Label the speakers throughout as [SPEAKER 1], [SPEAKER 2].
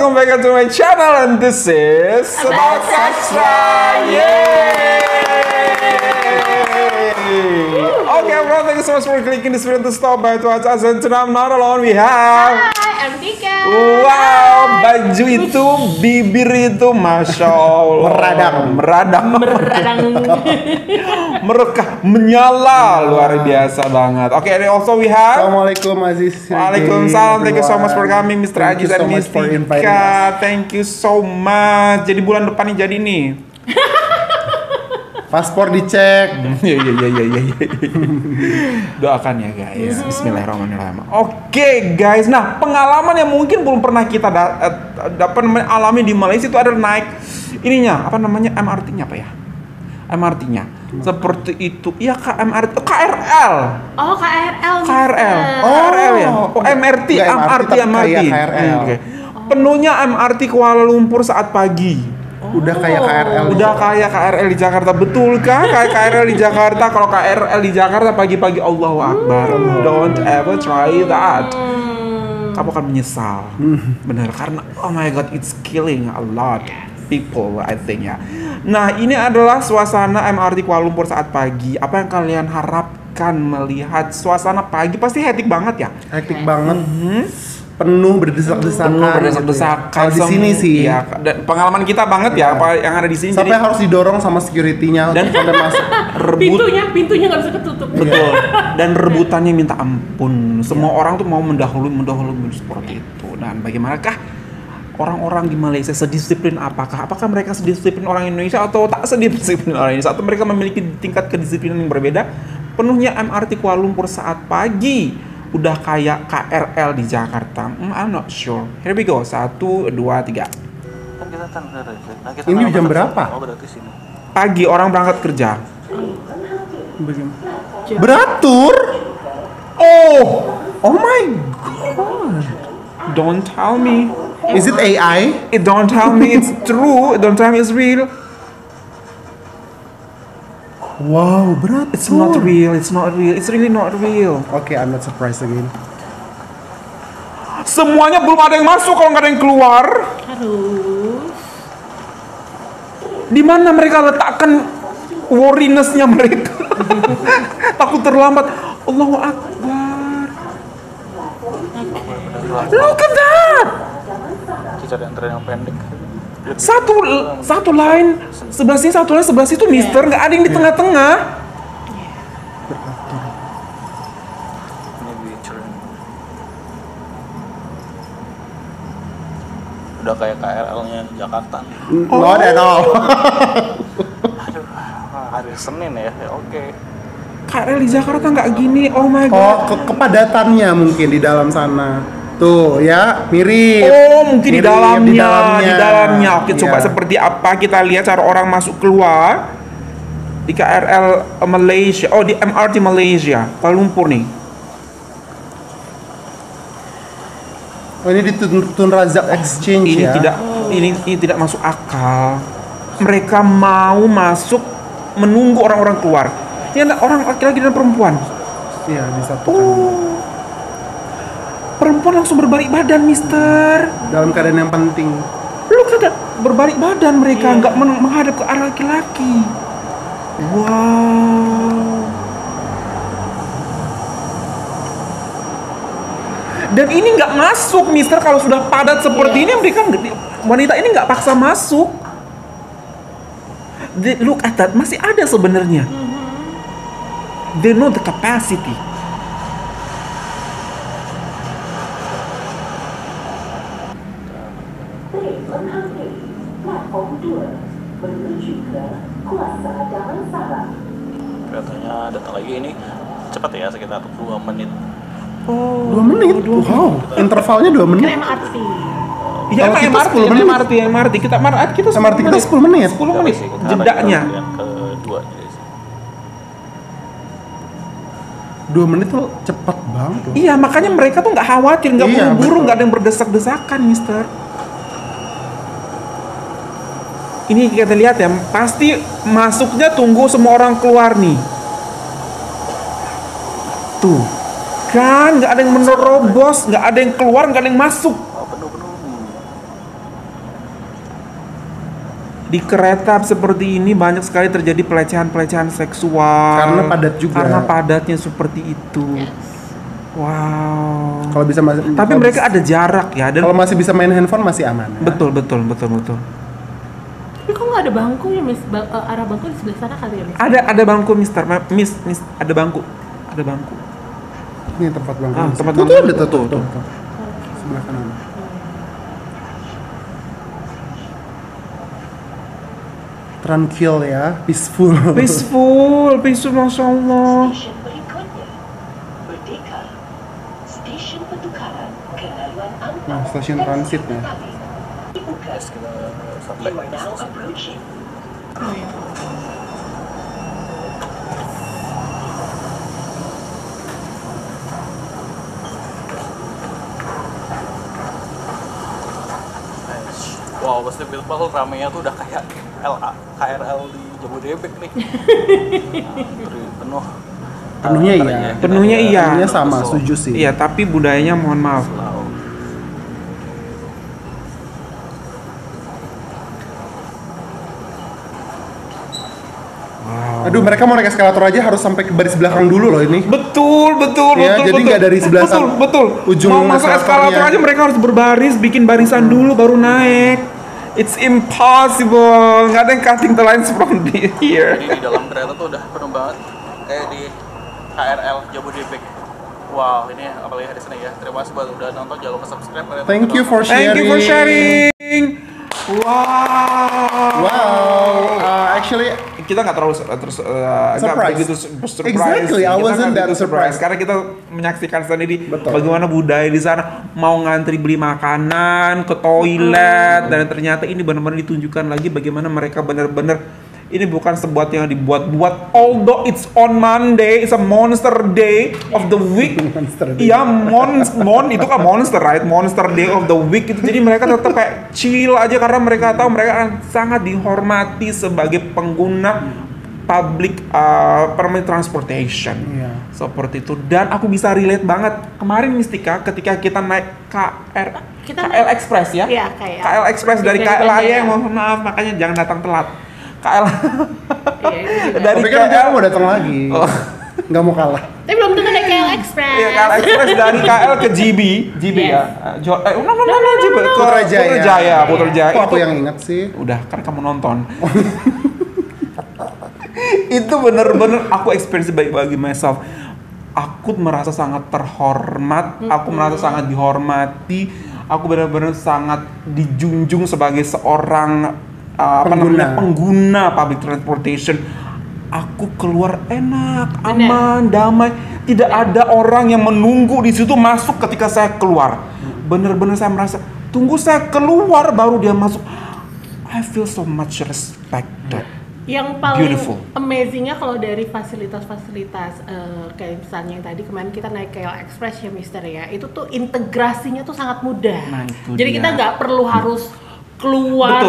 [SPEAKER 1] welcome back to my channel and this is About Sastra. Okay, everyone, thank you so much for clicking this video to stop by to watch us. And today I'm not alone, we have...
[SPEAKER 2] Hai, I'm Tika.
[SPEAKER 1] Wow, baju itu, bibir itu, Masya Allah. Meradang. Merekah, menyala, luar biasa banget. Oke, and also we have...
[SPEAKER 3] Assalamualaikum Aziz.
[SPEAKER 1] Waalaikumsalam, thank you so much for coming, Mr. Aziz dan Miss Tika. Thank you so much. Jadi bulan depan nih jadi nih.
[SPEAKER 3] Paspor dicek.
[SPEAKER 1] Iya. Doakan ya guys. Bismillahirrahmanirrahim. Oke guys, nah pengalaman yang mungkin belum pernah kita dapat alami di Malaysia itu adalah naik ininya apa namanya MRT-nya apa ya? MRT-nya seperti itu. Iya KRL.
[SPEAKER 2] Oh KRL.
[SPEAKER 1] KRL.
[SPEAKER 3] Oh,
[SPEAKER 1] KRL ya. Oh MRT. Okay. Penuhnya MRT Kuala Lumpur saat pagi.
[SPEAKER 3] Udah kayak KRL.
[SPEAKER 1] Udah kayak KRL di Jakarta, betul kah? Kayak KRL di Jakarta. Kalau KRL di Jakarta pagi-pagi Allahu Akbar. Don't ever try that. Kamu akan menyesal. Bener, karena oh my god, it's killing a lot people, I think ya. Nah, ini adalah suasana MRT Kuala Lumpur saat pagi. Apa yang kalian harapkan melihat suasana pagi? Pasti hektik banget ya?
[SPEAKER 3] Hektik banget. Penuh berdesak-desakan. Kalau di sini sih.
[SPEAKER 1] Ya, dan pengalaman kita banget ya apa yang ada di sini.
[SPEAKER 3] Sampai harus didorong sama security-nya
[SPEAKER 1] dan
[SPEAKER 3] sampai masuk.
[SPEAKER 2] Pintunya nggak bisa ketutup.
[SPEAKER 1] Betul. Dan rebutannya minta ampun. Semua orang tuh mau mendahului seperti itu. Dan bagaimanakah orang-orang di Malaysia sedisiplin apakah? Apakah mereka sedisiplin orang Indonesia atau tak sedisiplin orang Indonesia? Atau mereka memiliki tingkat kedisiplinan yang berbeda? Penuhnya MRT Kuala Lumpur saat pagi udah kayak KRL di Jakarta. I'm not sure. Here we go. 1, 2, 3.
[SPEAKER 4] Kan kita
[SPEAKER 3] Ini jam berapa?
[SPEAKER 4] Oh, berarti sini.
[SPEAKER 1] Pagi orang berangkat kerja.
[SPEAKER 3] Beratur.
[SPEAKER 1] Oh my god. Don't tell me.
[SPEAKER 3] Is it AI?
[SPEAKER 1] Don't tell me it's true. Don't tell me it's real.
[SPEAKER 3] Wow, beratur.
[SPEAKER 1] It's not real. It's really not real.
[SPEAKER 3] Okay, I'm not surprised again.
[SPEAKER 1] Semuanya belum ada yang masuk kalau nggak ada yang keluar.
[SPEAKER 2] Harus.
[SPEAKER 1] Di mana mereka letakkan worriness-nya mereka? Takut terlambat. Allahu Akbar. Look at that.
[SPEAKER 4] Cari antrean yang pendek.
[SPEAKER 1] Satu line sebelah sini, satu line sebelah situ, Mister. Nggak ada yang di tengah-tengah.
[SPEAKER 4] Ini bicara. Udah kayak KRL-nya Jakarta.
[SPEAKER 3] Not at all.
[SPEAKER 4] Aduh, hari Senin ya. Oke.
[SPEAKER 1] KRL di Jakarta nggak gini. Oh my god.
[SPEAKER 3] Kepadatannya mungkin di dalam sana. Tuh ya, mirip.
[SPEAKER 1] Oh, mungkin di dalamnya. Oke, coba
[SPEAKER 3] Iya.
[SPEAKER 1] seperti apa kita lihat cara orang masuk keluar di KRL Malaysia. Oh, di MRT Malaysia, Kuala Lumpur nih.
[SPEAKER 3] Oh, ini di Tun Razak Exchange
[SPEAKER 1] Ini
[SPEAKER 3] ya.
[SPEAKER 1] ini tidak masuk akal. Mereka mau masuk menunggu orang-orang keluar. Ini ada orang laki-laki dan perempuan.
[SPEAKER 3] Iya, disatukan.
[SPEAKER 1] Perempuan langsung berbalik badan, Mister.
[SPEAKER 3] Dalam keadaan yang penting.
[SPEAKER 1] Lu kagak berbalik badan mereka, nggak menghadap ke arah laki-laki. Wow. Dan ini nggak masuk, Mister. Kalau sudah padat seperti ini, mereka wanita ini nggak paksa masuk. Look at that, masih ada sebenarnya. They know the capacity.
[SPEAKER 4] Kelihatannya datang lagi ini cepat ya, sekitar 2 menit.
[SPEAKER 3] 2 menit? Wow, intervalnya 2 menit.
[SPEAKER 2] Kayak MRT.
[SPEAKER 1] Iya,
[SPEAKER 3] Kalau kita 10 menit.
[SPEAKER 1] MRT kita 10
[SPEAKER 3] MRT kita 10 menit.
[SPEAKER 1] 10 menit jedanya.
[SPEAKER 4] Yang kedua jadi sih.
[SPEAKER 3] 2 menit tuh cepet banget loh.
[SPEAKER 1] Iya, makanya mereka tuh nggak khawatir, nggak
[SPEAKER 3] Iya,
[SPEAKER 1] buru-buru,
[SPEAKER 3] betul.
[SPEAKER 1] nggak ada yang berdesak-desakan, Mister. Ini kita lihat ya, pasti masuknya tunggu semua orang keluar nih. Tuh, kan nggak ada yang menerobos, nggak ada yang keluar, nggak ada yang masuk.
[SPEAKER 4] Oh, penuh.
[SPEAKER 1] Di kereta seperti ini banyak sekali terjadi pelecehan seksual.
[SPEAKER 3] Karena padat juga.
[SPEAKER 1] Karena padatnya seperti itu. Wow.
[SPEAKER 3] Kalau bisa
[SPEAKER 1] tapi mereka ada jarak ya.
[SPEAKER 3] Kalau masih bisa main handphone masih aman. Ya?
[SPEAKER 1] Betul.
[SPEAKER 2] Tapi kok nggak ada bangku ya, Miss? Arah bangku di sebelah sana kali ya, Miss?
[SPEAKER 1] Ada bangku, Mister. Miss, ada bangku.
[SPEAKER 3] Ini tempat bangku.
[SPEAKER 1] Tempat
[SPEAKER 3] bangku. Tuh.
[SPEAKER 1] Tuh.
[SPEAKER 3] Sebelah kanan. Tranquil ya, peaceful,
[SPEAKER 1] Masya Allah.
[SPEAKER 5] Stasiun berikutnya, Merdeka. Stasiun pertukaran kenaluan Ampang.
[SPEAKER 3] Nah, stasiun transit ya.
[SPEAKER 5] Dibuka.
[SPEAKER 4] Kita
[SPEAKER 5] You
[SPEAKER 4] sampai
[SPEAKER 5] are now approaching.
[SPEAKER 4] wow, pasti Bilbao ramenya tuh udah kayak KRL di Jabodebek nih. Penuh.
[SPEAKER 3] Penuhnya iya.
[SPEAKER 1] Penuhnya iya.
[SPEAKER 3] Penuhnya sama, setuju sih.
[SPEAKER 1] Iya, tapi budayanya mohon maaf.
[SPEAKER 3] Aduh, mereka mau naik eskalator aja harus sampai ke baris belakang dulu loh ini.
[SPEAKER 1] Betul.
[SPEAKER 3] Ya, jadi nggak dari sebelah
[SPEAKER 1] betul.
[SPEAKER 3] ujung
[SPEAKER 1] mau masuk eskalator aja mereka harus berbaris, bikin barisan dulu baru naik. It's impossible. Nggak ada yang cutting the lines from here.
[SPEAKER 4] Jadi di dalam kereta tuh udah penuh banget. Kayak di KRL Jabodebek. Wow, ini apalagi hari Senin ya. Terima kasih buat udah nonton, jangan lupa subscribe.
[SPEAKER 3] Thank you for sharing. Wow. Actually,
[SPEAKER 1] kita nggak terlalu nggak begitu surprise.
[SPEAKER 3] Exactly, I wasn't that surprised.
[SPEAKER 1] Karena kita menyaksikan sendiri
[SPEAKER 3] Betul.
[SPEAKER 1] bagaimana budaya di sana, mau ngantri beli makanan, ke toilet, dan ternyata ini benar-benar ditunjukkan lagi bagaimana mereka benar-benar ini bukan sebuah yang dibuat-buat. Although it's on Monday, it's a monster day of the week. Iya, itu kan monster, right? Monster day of the week itu. Jadi mereka tetap kayak chill aja karena mereka tahu mereka akan sangat dihormati sebagai pengguna public transportation.
[SPEAKER 3] Iya.
[SPEAKER 1] Seperti itu. Dan aku bisa relate banget kemarin Mistika ketika kita naik KL Express ya.
[SPEAKER 2] Iya,
[SPEAKER 1] KL Express dari KL aja, mohon maaf makanya jangan datang telat. KL
[SPEAKER 3] dari KL mau datang lagi. Nggak mau kalah.
[SPEAKER 2] Tapi belum tentu naik KL Express.
[SPEAKER 1] Iya, KL Express dari KL ke GB ya. Putrajaya.
[SPEAKER 3] Kok aku yang ingat sih?
[SPEAKER 1] Udah, kan kamu nonton. Itu bener-bener aku experience bagi myself. Aku merasa sangat terhormat, aku merasa sangat dihormati, aku benar-benar sangat dijunjung sebagai seorang pengguna public transportation. Aku keluar enak, aman, damai. Tidak ada orang yang menunggu di situ masuk ketika saya keluar. Bener-bener saya merasa tunggu saya keluar baru dia masuk. I feel so much respected.
[SPEAKER 2] Yang paling
[SPEAKER 1] Beautiful.
[SPEAKER 2] amazing-nya kalau dari fasilitas-fasilitas kayak misalnya yang tadi kemarin kita naik KL Express ya Mister ya, itu tuh integrasinya tuh sangat mudah.
[SPEAKER 1] Nah, itu
[SPEAKER 2] jadi
[SPEAKER 1] dia.
[SPEAKER 2] kita nggak perlu harus keluar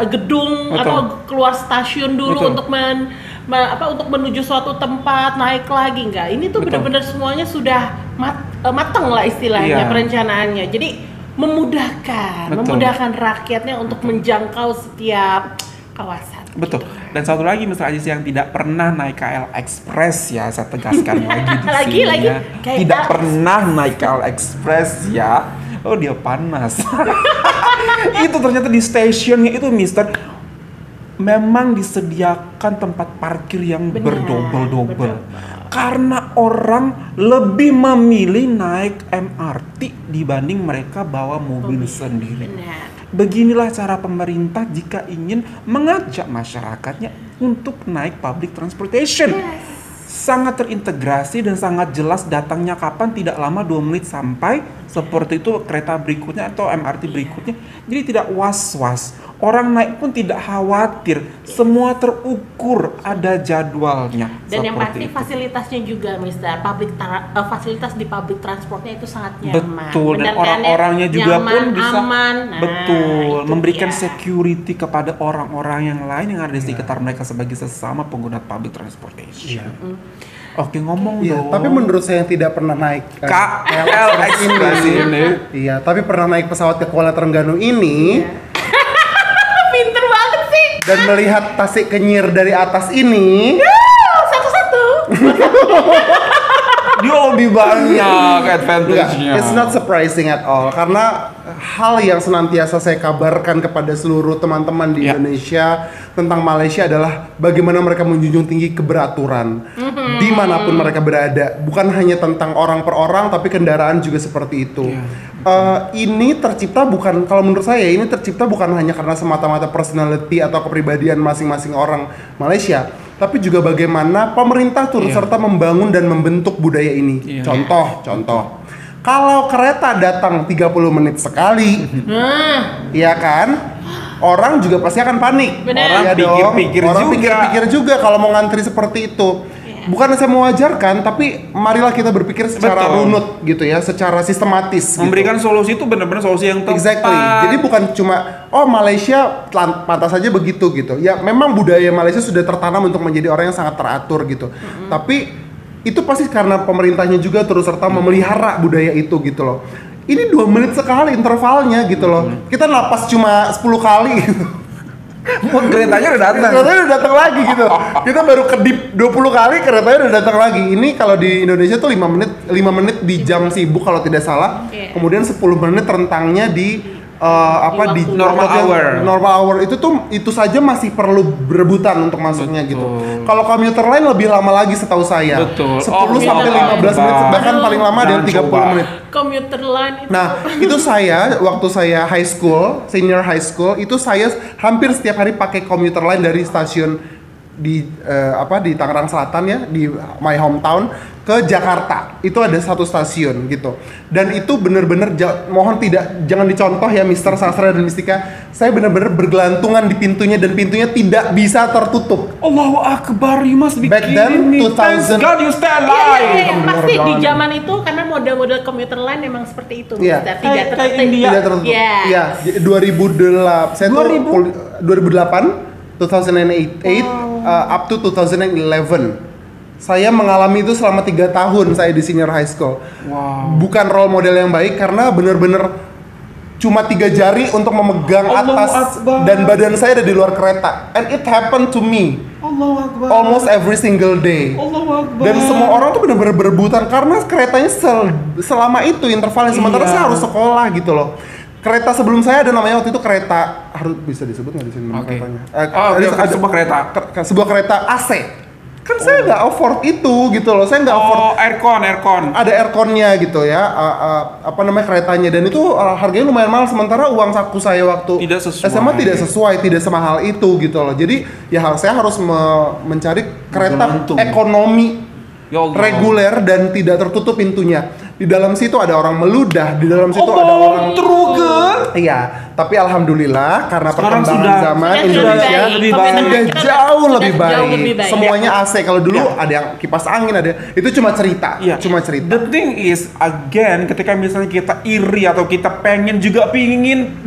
[SPEAKER 2] gedung.
[SPEAKER 1] Betul.
[SPEAKER 2] Atau keluar stasiun dulu.
[SPEAKER 1] Betul.
[SPEAKER 2] Untuk untuk menuju suatu tempat naik lagi nggak. Ini tuh
[SPEAKER 1] Betul.
[SPEAKER 2] benar-benar semuanya sudah mateng lah istilahnya.
[SPEAKER 1] Iya.
[SPEAKER 2] Perencanaannya. Jadi memudahkan rakyatnya untuk menjangkau setiap kawasan.
[SPEAKER 1] Betul. Dan satu lagi Mr. Ajis yang tidak pernah naik KL Express ya, saya tegaskan lagi di sini
[SPEAKER 2] Lagi,
[SPEAKER 1] ya.
[SPEAKER 2] KL.
[SPEAKER 1] Tidak pernah naik KL Express ya. Oh dia panas. Itu ternyata di stasiunnya itu Mister memang disediakan tempat parkir yang berdobel-dobel. Karena orang lebih memilih naik MRT dibanding mereka bawa mobil sendiri.
[SPEAKER 2] Benar.
[SPEAKER 1] Beginilah cara pemerintah jika ingin mengajak masyarakatnya untuk naik public transportation. Sangat terintegrasi dan sangat jelas datangnya kapan, tidak lama 2 menit sampai. Seperti itu kereta berikutnya atau MRT berikutnya. Jadi tidak was-was. Orang naik pun tidak khawatir. Semua terukur, ada jadwalnya.
[SPEAKER 2] Dan yang pasti
[SPEAKER 1] itu.
[SPEAKER 2] Fasilitasnya juga Mister, fasilitas di public transportnya itu sangat nyaman.
[SPEAKER 1] Betul, dan
[SPEAKER 2] benar kan,
[SPEAKER 1] orang-orangnya juga
[SPEAKER 2] nyaman,
[SPEAKER 1] pun bisa
[SPEAKER 2] aman. Nah,
[SPEAKER 1] betul
[SPEAKER 2] itu
[SPEAKER 1] memberikan
[SPEAKER 2] dia.
[SPEAKER 1] security kepada orang-orang yang lain yang ada di sekitar mereka sebagai sesama pengguna public transportation. Oke, ngomong dong.
[SPEAKER 3] Tapi menurut saya yang tidak pernah naik
[SPEAKER 1] KL Express ini.
[SPEAKER 3] Iya, tapi pernah naik pesawat ke Kuala Terengganu ini. dan melihat Tasik Kenyir dari atas ini,
[SPEAKER 2] Satu-satu.
[SPEAKER 1] Dia lebih banyak advantage-nya.
[SPEAKER 3] it's not surprising at all karena hal yang senantiasa saya kabarkan kepada seluruh teman-teman di Indonesia tentang Malaysia adalah bagaimana mereka menjunjung tinggi keberaturan dimanapun mereka berada, bukan hanya tentang orang per orang tapi kendaraan juga seperti itu. Ini tercipta bukan, kalau menurut saya ini tercipta bukan hanya karena semata-mata personality atau kepribadian masing-masing orang Malaysia, tapi juga bagaimana pemerintah turut serta membangun dan membentuk budaya ini. Contoh, kalau kereta datang 30 menit sekali, ya kan? Orang juga pasti akan panik.
[SPEAKER 2] Benar.
[SPEAKER 1] Orang
[SPEAKER 3] pikir-pikir juga kalau mau ngantri seperti itu. Bukan saya mewajarkan, tapi marilah kita berpikir secara runut gitu ya, secara sistematis.
[SPEAKER 1] Memberikan
[SPEAKER 3] gitu.
[SPEAKER 1] solusi itu benar-benar solusi yang tepat.
[SPEAKER 3] Exactly. Jadi bukan cuma Malaysia pantas saja begitu gitu. Ya memang budaya Malaysia sudah tertanam untuk menjadi orang yang sangat teratur gitu. Tapi itu pasti karena pemerintahnya juga terus serta memelihara budaya itu gitu loh. Ini 2 menit sekali intervalnya gitu loh. Kita napas cuma 10 kali gitu.
[SPEAKER 1] Keretanya udah datang.
[SPEAKER 3] Keretanya udah datang lagi gitu. Kita baru kedip 20 kali, keretanya udah datang lagi. Ini kalau di Indonesia tuh 5 menit di jam sibuk kalau tidak salah. Kemudian 10 menit rentangnya di di normal hour itu saja masih perlu berebutan untuk masuknya gitu. Kalau komuter lain lebih lama lagi setahu saya. 10 sampai 15 menit bahkan paling lama ada 30 menit.
[SPEAKER 2] Komuter lain itu.
[SPEAKER 3] Nah, itu saya waktu saya senior high school itu saya hampir setiap hari pakai komuter lain dari stasiun di Tangerang Selatan ya, di my hometown ke Jakarta. Itu ada satu stasiun gitu. Dan itu benar-benar mohon jangan dicontoh ya Mr. Sastra dan Mistika. Saya benar-benar bergelantungan di pintunya dan pintunya tidak bisa tertutup.
[SPEAKER 1] Allahu Akbar, you must be
[SPEAKER 3] Back then,
[SPEAKER 1] kidding me.
[SPEAKER 3] 2000.
[SPEAKER 1] Thank God you stay alive.
[SPEAKER 2] Iya, pasti di zaman itu karena model-model komuter lain memang seperti itu.
[SPEAKER 3] Iya.
[SPEAKER 2] Tidak tertutup.
[SPEAKER 3] Tidak tertutup. Iya, 2008. Saya tuh 2008, 2008 up to 2011. Saya mengalami itu selama 3 tahun saya di senior high school.
[SPEAKER 1] Wow.
[SPEAKER 3] Bukan role model yang baik karena benar-benar cuma 3 jari untuk memegang atas dan badan saya ada di luar kereta. And it happened to me.
[SPEAKER 1] Allahu Akbar.
[SPEAKER 3] Almost every single day.
[SPEAKER 1] Allahu Akbar.
[SPEAKER 3] Dan semua orang tuh benar-benar berebutan karena keretanya selama itu intervalnya. Sementara saya harus sekolah gitu loh. Kereta sebelum saya ada namanya waktu itu kereta, harus bisa disebut nggak di sini keretanya?
[SPEAKER 1] Ada sebuah kereta.
[SPEAKER 3] Sebuah kereta AC. Kan saya nggak afford itu gitu loh, saya nggak afford.
[SPEAKER 1] Aircon.
[SPEAKER 3] Ada airconnya gitu ya, keretanya, dan itu harganya lumayan mahal. Sementara uang saku saya waktu SMA tidak sesuai, tidak semahal itu gitu loh. Jadi ya saya harus mencari kereta ekonomi reguler dan tidak tertutup pintunya. Di dalam situ ada orang meludah, di dalam situ ada orang iya, tapi alhamdulillah karena perkembangan zaman Indonesia sudah jauh lebih baik. Semuanya AC. Kalau dulu ada yang kipas angin, ada itu cuma cerita.
[SPEAKER 1] The thing is again, ketika misalnya kita iri atau kita pengen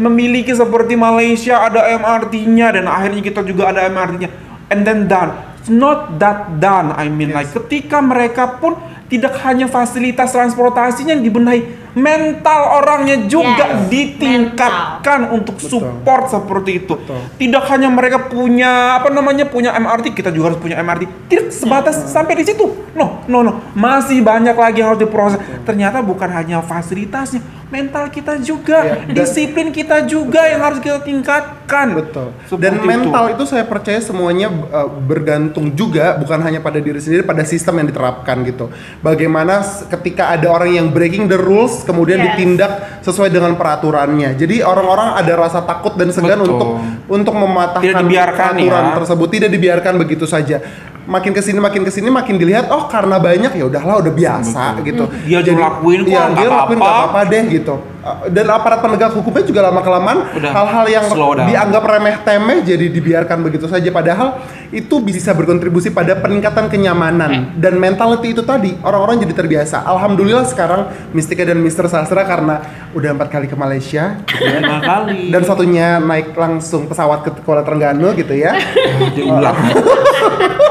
[SPEAKER 1] memiliki seperti Malaysia ada MRT-nya dan akhirnya kita juga ada MRT-nya, and then done. It's not that done. I mean like ketika mereka pun tidak hanya fasilitas transportasinya yang dibenahi, mental orangnya juga ditingkatkan untuk support seperti itu. Tidak hanya mereka punya punya MRT, kita juga harus punya MRT. Tidak sebatas sampai di situ. No. Masih banyak lagi yang harus diproses. Ternyata bukan hanya fasilitasnya, mental kita juga, disiplin kita juga yang harus kita tingkatkan.
[SPEAKER 3] Betul. Dan mental itu saya percaya semuanya bergantung juga bukan hanya pada diri sendiri, pada sistem yang diterapkan gitu. Bagaimana ketika ada orang yang breaking the rules kemudian ditindak sesuai dengan peraturannya. Jadi orang-orang ada rasa takut dan segan untuk mematahkan peraturan tersebut, tidak dibiarkan begitu saja. Makin kesini makin dilihat karena banyak ya udahlah, udah biasa gitu.
[SPEAKER 1] Dia lakuin kok
[SPEAKER 3] dia lakuin nggak apa-apa deh gitu. Dan aparat penegak hukumnya juga lama-kelamaan hal-hal yang dianggap remeh-temeh jadi dibiarkan begitu saja, padahal itu bisa berkontribusi pada peningkatan kenyamanan dan mentality itu tadi. Orang-orang jadi terbiasa. Alhamdulillah sekarang Mistika dan Mr. Sastra karena udah 4 kali ke Malaysia gitu ya.
[SPEAKER 1] 5 kali.
[SPEAKER 3] Dan satunya naik langsung pesawat ke Kuala Terengganu gitu ya.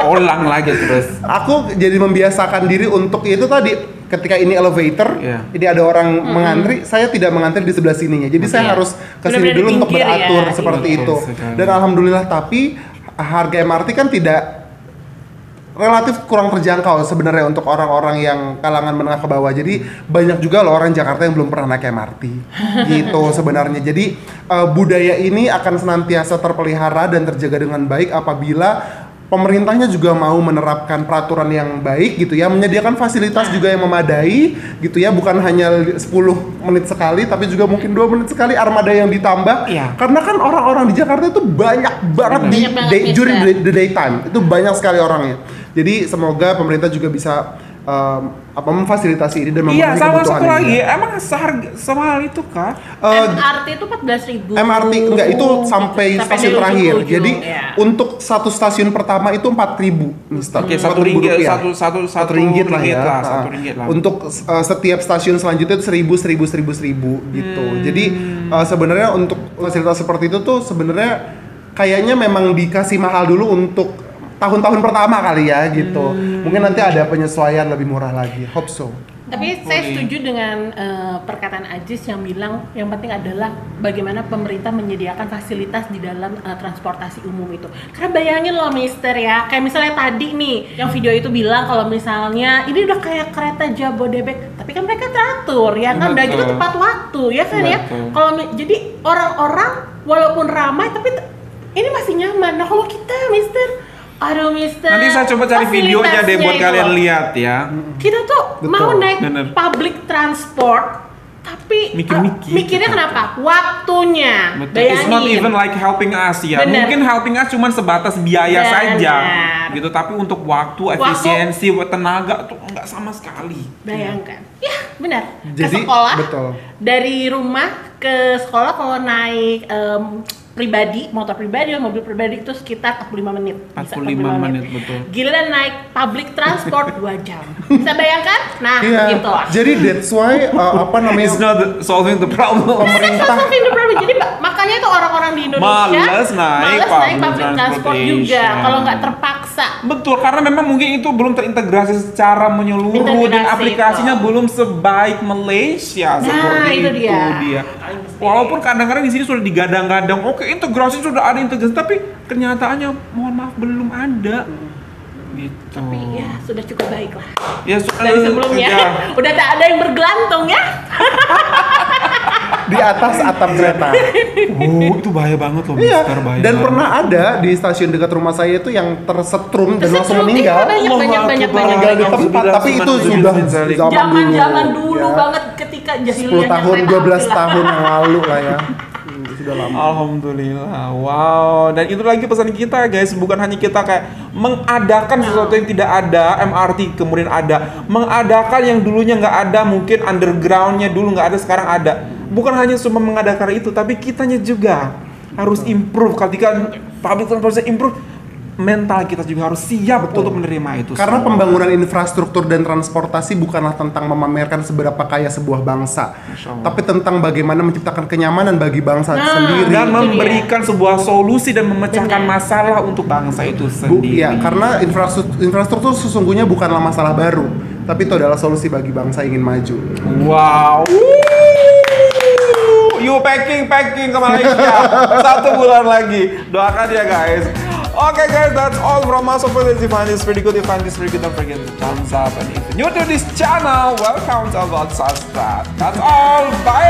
[SPEAKER 1] Ulang lagi terus.
[SPEAKER 3] Aku jadi membiasakan diri untuk itu tadi, ketika ini elevator, ini ada orang mengantri, saya tidak mengantri di sebelah sininya. Jadi saya harus ke sini dulu untuk beratur seperti itu. Dan alhamdulillah, tapi harga MRT kan tidak relatif kurang terjangkau sebenarnya untuk orang-orang yang kalangan menengah ke bawah. Jadi banyak juga loh orang Jakarta yang belum pernah naik MRT gitu sebenarnya. Jadi budaya ini akan senantiasa terpelihara dan terjaga dengan baik apabila pemerintahnya juga mau menerapkan peraturan yang baik gitu ya, menyediakan fasilitas juga yang memadai gitu ya, bukan hanya 10 menit sekali tapi juga mungkin 2 menit sekali armada yang ditambah. Karena kan orang-orang di Jakarta itu banyak banget during the daytime, itu banyak sekali orangnya. Jadi semoga pemerintah juga bisa memfasilitasi ini dan memenuhi kebutuhan.
[SPEAKER 1] Sama satu lagi, emang semahal itu kah?
[SPEAKER 2] MRT itu 14.000.
[SPEAKER 3] MRT enggak, itu sampai stasiun terakhir. Jadi untuk satu stasiun pertama itu 4.000, Mister.
[SPEAKER 1] Oke, satu ringgit lah ya.
[SPEAKER 3] Untuk setiap stasiun selanjutnya itu 1.000 gitu. Jadi sebenarnya untuk fasilitas seperti itu tuh sebenarnya kayaknya memang dikasih mahal dulu untuk tahun-tahun pertama kali ya gitu. Mungkin nanti ada penyesuaian lebih murah lagi. Hope so.
[SPEAKER 2] Tapi saya setuju dengan perkataan Ajis yang bilang yang penting adalah bagaimana pemerintah menyediakan fasilitas di dalam transportasi umum itu. Karena bayangin loh Mister ya, kayak misalnya tadi nih yang video itu bilang kalau misalnya ini udah kayak kereta Jabodebek, tapi kan mereka teratur ya kan, udah gitu tepat waktu ya kan ya. Kalau jadi orang-orang walaupun ramai tapi ini masih nyaman. Nah kalau kita Mister, aduh Mister,
[SPEAKER 1] nanti saya coba cari videonya deh buat kalian lihat ya.
[SPEAKER 2] Kita tuh mau naik public transport tapi mikirnya kenapa? Waktunya.
[SPEAKER 1] Bayangin. It's not even like helping us ya. Mungkin helping us cuma sebatas biaya saja gitu, tapi untuk waktu, efisiensi, tenaga tuh enggak sama sekali.
[SPEAKER 2] Bayangkan. Ya, benar. Ke sekolah. Dari rumah ke sekolah kalau naik pribadi, motor pribadi, mobil pribadi itu sekitar 45 menit.
[SPEAKER 1] 45 menit, betul.
[SPEAKER 2] Gila naik public transport 2 jam. Bisa bayangkan? Nah, gitu.
[SPEAKER 3] Jadi that's why
[SPEAKER 1] It's not solving the problem.
[SPEAKER 3] Pemerintah
[SPEAKER 2] solving the problem. Jadi makanya itu orang-orang di Indonesia
[SPEAKER 1] malas naik
[SPEAKER 2] public transport juga kalau nggak terpaksa.
[SPEAKER 1] Betul, karena memang mungkin itu belum terintegrasi secara menyeluruh dan aplikasinya belum sebaik Malaysia seperti itu dia. Walaupun kadang-kadang di sini sudah digadang-gadang, oke integrasi sudah ada integrasi, tapi kenyataannya mohon maaf belum ada. Gitu.
[SPEAKER 2] Tapi ya sudah cukup baik lah.
[SPEAKER 1] Ya
[SPEAKER 2] dari sebelumnya udah tak ada yang bergelantung ya.
[SPEAKER 3] Di atas atap kereta.
[SPEAKER 1] Itu bahaya banget loh, Mister, bahaya.
[SPEAKER 3] Dan pernah ada di stasiun dekat rumah saya itu yang tersetrum dan langsung meninggal.
[SPEAKER 2] Banyak.
[SPEAKER 3] Di tempat, tapi itu sudah
[SPEAKER 2] zaman dulu banget ketika jahiliyah
[SPEAKER 3] 10 tahun, 12 tahun yang lalu lah ya. Sudah lama.
[SPEAKER 1] Alhamdulillah. Wow. Dan itu lagi pesan kita guys, bukan hanya kita kayak mengadakan sesuatu yang tidak ada, MRT kemudian ada, mengadakan yang dulunya nggak ada, mungkin undergroundnya dulu nggak ada, sekarang ada. Bukan hanya cuma mengadakan itu, tapi kitanya juga harus improve. Ketika public transportation improve, mental kita juga harus siap untuk menerima itu.
[SPEAKER 3] Karena pembangunan infrastruktur dan transportasi bukanlah tentang memamerkan seberapa kaya sebuah bangsa, tapi tentang bagaimana menciptakan kenyamanan bagi bangsa sendiri
[SPEAKER 1] dan memberikan sebuah solusi dan memecahkan masalah untuk bangsa itu sendiri.
[SPEAKER 3] Karena infrastruktur sesungguhnya bukanlah masalah baru, tapi itu adalah solusi bagi bangsa yang ingin maju.
[SPEAKER 1] Wow. You packing ke Malaysia 1 bulan lagi. Doakan ya guys. Okay guys, that's all from us. Hopefully if you find this pretty good, don't forget to thumbs up. And if you're new to this channel, welcome to About Subscribe. That's all. Bye.